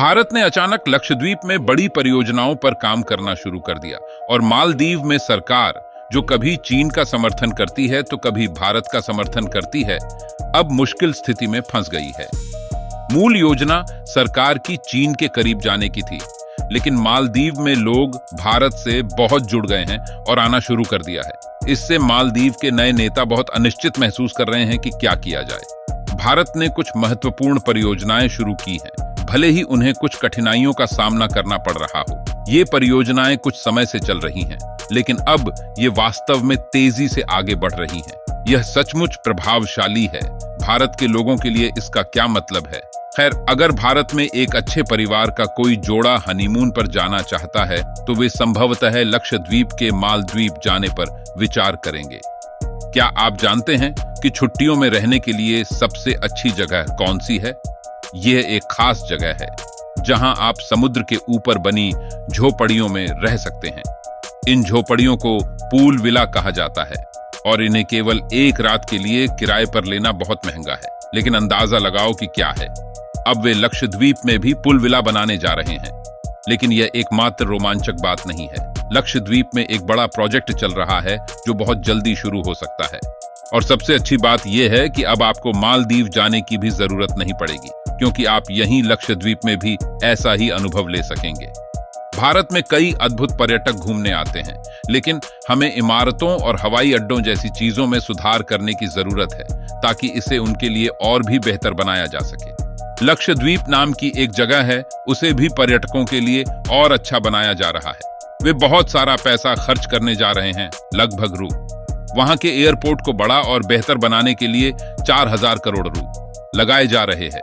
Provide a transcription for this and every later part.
भारत ने अचानक लक्षद्वीप में बड़ी परियोजनाओं पर काम करना शुरू कर दिया और मालदीव में सरकार, जो कभी चीन का समर्थन करती है तो कभी भारत का समर्थन करती है, अब मुश्किल स्थिति में फंस गई है। मूल योजना सरकार की चीन के करीब जाने की थी, लेकिन मालदीव में लोग भारत से बहुत जुड़ गए हैं और आना शुरू कर दिया है। इससे मालदीव के नए नेता बहुत अनिश्चित महसूस कर रहे हैं कि क्या किया जाए। भारत ने कुछ महत्वपूर्ण परियोजनाएं शुरू की हैं, भले ही उन्हें कुछ कठिनाइयों का सामना करना पड़ रहा हो। ये परियोजनाएं कुछ समय से चल रही हैं, लेकिन अब ये वास्तव में तेजी से आगे बढ़ रही हैं। यह सचमुच प्रभावशाली है। भारत के लोगों के लिए इसका क्या मतलब है? खैर, अगर भारत में एक अच्छे परिवार का कोई जोड़ा हनीमून पर जाना चाहता है तो वे संभवतः लक्षद्वीप के मालदीव जाने पर विचार करेंगे। क्या आप जानते हैं कि छुट्टियों में रहने के लिए सबसे अच्छी जगह कौन सी है? यह एक खास जगह है जहां आप समुद्र के ऊपर बनी झोपड़ियों में रह सकते हैं। इन झोपड़ियों को पूल विला कहा जाता है और इन्हें केवल एक रात के लिए किराए पर लेना बहुत महंगा है। लेकिन अंदाजा लगाओ कि क्या है। अब वे लक्षद्वीप में भी पुल विला बनाने जा रहे हैं। लेकिन यह एकमात्र रोमांचक बात नहीं है। लक्षद्वीप में एक बड़ा प्रोजेक्ट चल रहा है जो बहुत जल्दी शुरू हो सकता है। और सबसे अच्छी बात यह है कि अब आपको मालदीव जाने की भी जरूरत नहीं पड़ेगी, क्योंकि आप यहीं लक्षद्वीप में भी ऐसा ही अनुभव ले सकेंगे। भारत में कई अद्भुत पर्यटक घूमने आते हैं, लेकिन हमें इमारतों और हवाई अड्डों जैसी चीजों में सुधार करने की जरूरत है ताकि इसे उनके लिए और भी बेहतर बनाया जा सके। लक्षद्वीप नाम की एक जगह है, उसे भी पर्यटकों के लिए और अच्छा बनाया जा रहा है। वे बहुत सारा पैसा खर्च करने जा रहे हैं, लगभग रु। वहां के एयरपोर्ट को बड़ा और बेहतर बनाने के लिए 4000 करोड़ रु लगाए जा रहे हैं।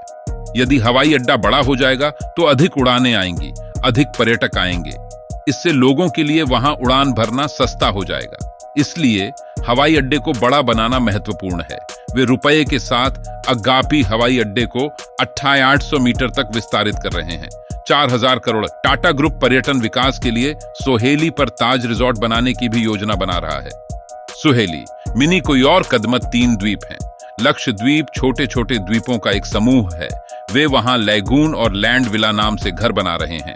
यदि हवाई अड्डा बड़ा हो जाएगा तो अधिक उड़ानें आएंगी, अधिक पर्यटक आएंगे। इससे लोगों के लिए वहां उड़ान भरना सस्ता हो जाएगा। इसलिए हवाई अड्डे को बड़ा बनाना महत्वपूर्ण है। वे रुपये के साथ अगापी हवाई अड्डे को 2800 मीटर तक विस्तारित कर रहे हैं। 4000 करोड़। टाटा ग्रुप पर्यटन विकास के लिए सोहेली पर ताज रिजॉर्ट बनाने की भी योजना बना रहा है। सुहेली, मिनी कोई और कदमत 3 द्वीप हैं। लक्षद्वीप छोटे छोटे द्वीपों का एक समूह है। वे वहां लैगून और लैंड विला नाम से घर बना रहे हैं।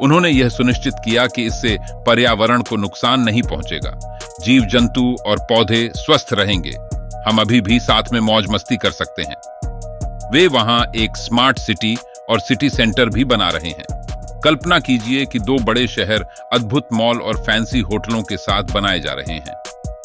उन्होंने यह सुनिश्चित किया कि इससे पर्यावरण को नुकसान नहीं पहुंचेगा। जीव जंतु और पौधे स्वस्थ रहेंगे। हम अभी भी साथ में मौज मस्ती कर सकते हैं। वे वहां एक स्मार्ट सिटी और सिटी सेंटर भी बना रहे हैं। कल्पना कीजिए कि 2 बड़े शहर अद्भुत मॉल और फैंसी होटलों के साथ बनाए जा रहे हैं।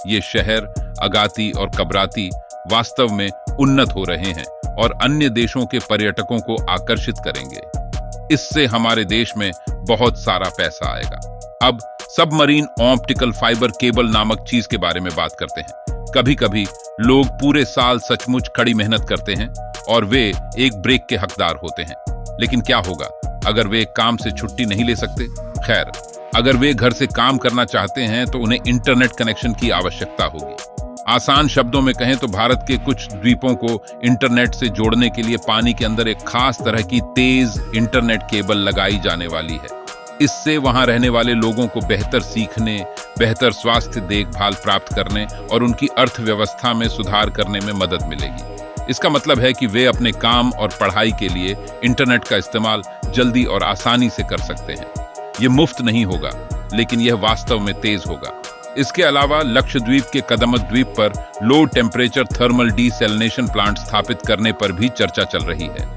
ये शहर अगाती और कबराती वास्तव में उन्नत हो रहे हैं और अन्य देशों के पर्यटकों को आकर्षित करेंगे। इससे हमारे देश में बहुत सारा पैसा आएगा। अब सबमरीन ऑप्टिकल फाइबर केबल नामक चीज के बारे में बात करते हैं। कभी कभी लोग पूरे साल सचमुच कड़ी मेहनत करते हैं और वे एक ब्रेक के हकदार होते हैं। लेकिन क्या होगा अगर वे काम से छुट्टी नहीं ले सकते? खैर, अगर वे घर से काम करना चाहते हैं तो उन्हें इंटरनेट कनेक्शन की आवश्यकता होगी। आसान शब्दों में कहें तो भारत के कुछ द्वीपों को इंटरनेट से जोड़ने के लिए पानी के अंदर एक खास तरह की तेज इंटरनेट केबल लगाई जाने वाली है। इससे वहां रहने वाले लोगों को बेहतर सीखने, बेहतर स्वास्थ्य देखभाल प्राप्त करने और उनकी अर्थव्यवस्था में सुधार करने में मदद मिलेगी। इसका मतलब है कि वे अपने काम और पढ़ाई के लिए इंटरनेट का इस्तेमाल जल्दी और आसानी से कर सकते हैं। ये मुफ्त नहीं होगा, लेकिन यह वास्तव में तेज होगा। इसके अलावा लक्षद्वीप के कदमत द्वीप पर low temperature thermal desalination plant स्थापित करने पर भी चर्चा चल रही है।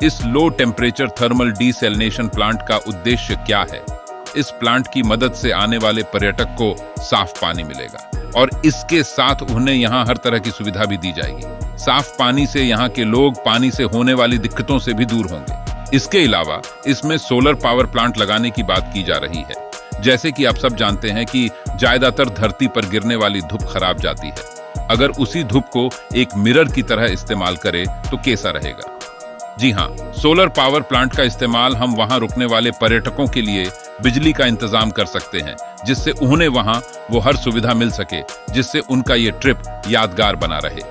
इस low temperature thermal desalination plant का उद्देश्य क्या है? इस प्लांट की मदद से आने वाले पर्यटक को साफ पानी मिलेगा और इसके साथ उन्हें यहाँ हर तरह की सुविधा भी दी जाएगी। साफ पानी से यहाँ के लोग पानी से होने वाली दिक्कतों से भी दूर होंगे। इसके अलावा इसमें सोलर पावर प्लांट लगाने की बात की जा रही है। जैसे कि आप सब जानते हैं कि ज्यादातर धरती पर गिरने वाली धूप खराब जाती है। अगर उसी धूप को एक मिरर की तरह इस्तेमाल करें तो कैसा रहेगा? जी हाँ, सोलर पावर प्लांट का इस्तेमाल हम वहां रुकने वाले पर्यटकों के लिए बिजली का इंतजाम कर सकते हैं, जिससे उन्हें वहां वो हर सुविधा मिल सके जिससे उनका ये ट्रिप यादगार बना रहे।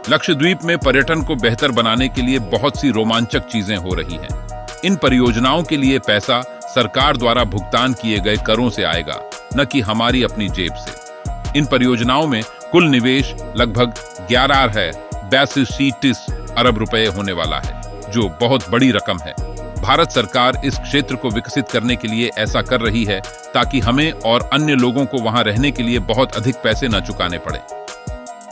लक्षद्वीप में पर्यटन को बेहतर बनाने के लिए बहुत सी रोमांचक चीजें हो रही हैं। इन परियोजनाओं के लिए पैसा सरकार द्वारा भुगतान किए गए करों से आएगा, न कि हमारी अपनी जेब से। इन परियोजनाओं में कुल निवेश लगभग 11 अरब रुपए होने वाला है, जो बहुत बड़ी रकम है। भारत सरकार इस क्षेत्र को विकसित करने के लिए ऐसा कर रही है ताकि हमें और अन्य लोगों को वहां रहने के लिए बहुत अधिक पैसे न चुकाने पड़े।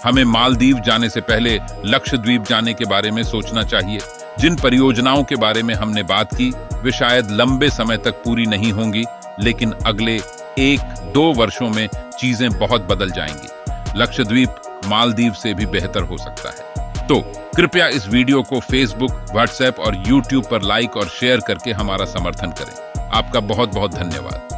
हमें मालदीव जाने से पहले लक्षद्वीप जाने के बारे में सोचना चाहिए। जिन परियोजनाओं के बारे में हमने बात की वे शायद लंबे समय तक पूरी नहीं होंगी, लेकिन अगले 1-2 वर्षों में चीजें बहुत बदल जाएंगी। लक्षद्वीप मालदीव से भी बेहतर हो सकता है। तो कृपया इस वीडियो को फेसबुक, व्हाट्सएप और यूट्यूब पर लाइक और शेयर करके हमारा समर्थन करें। आपका बहुत बहुत धन्यवाद।